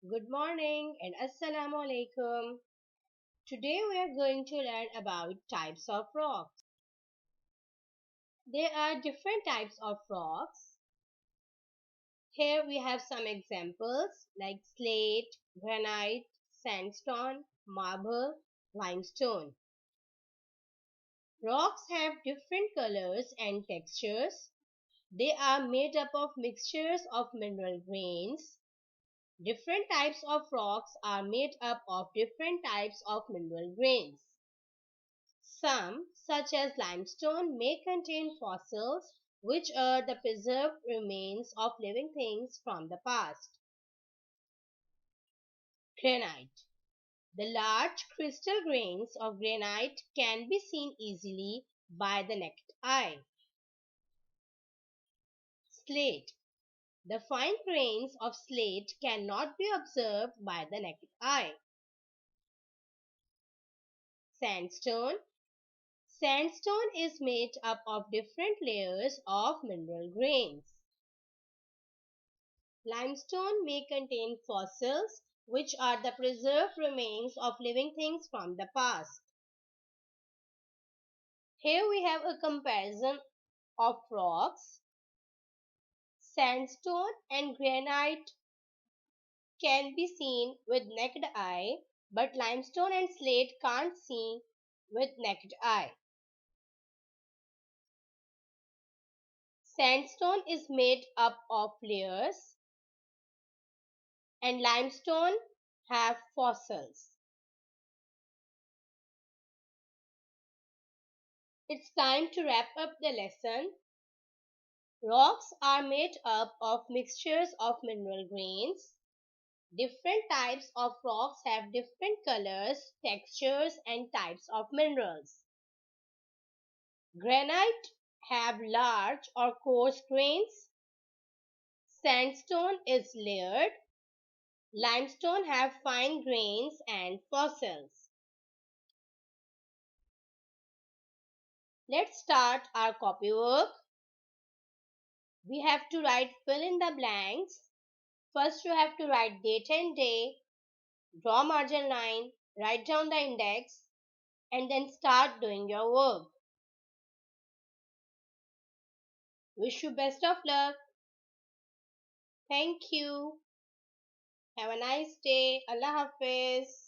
Good morning and Assalamu alaikum. Today we are going to learn about types of rocks. There are different types of rocks. Here we have some examples like slate, granite, sandstone, marble, limestone. Rocks have different colors and textures. They are made up of mixtures of mineral grains. Different types of rocks are made up of different types of mineral grains. Some, such as limestone, may contain fossils, which are the preserved remains of living things from the past. Granite. The large crystal grains of granite can be seen easily by the naked eye. Slate. The fine grains of slate cannot be observed by the naked eye. Sandstone. Sandstone is made up of different layers of mineral grains. Limestone may contain fossils, which are the preserved remains of living things from the past. Here we have a comparison of rocks. Sandstone and granite can be seen with naked eye, but limestone and slate can't see with naked eye. Sandstone is made up of layers and limestone have fossils. It's time to wrap up the lesson. Rocks are made up of mixtures of mineral grains. Different types of rocks have different colors, textures, and types of minerals. Granite have large or coarse grains. Sandstone is layered. Limestone have fine grains and fossils. Let's start our copywork. We have to write fill in the blanks. First you have to write date and day, draw margin line, write down the index, and then start doing your work. Wish you best of luck. Thank you. Have a nice day. Allah Hafiz.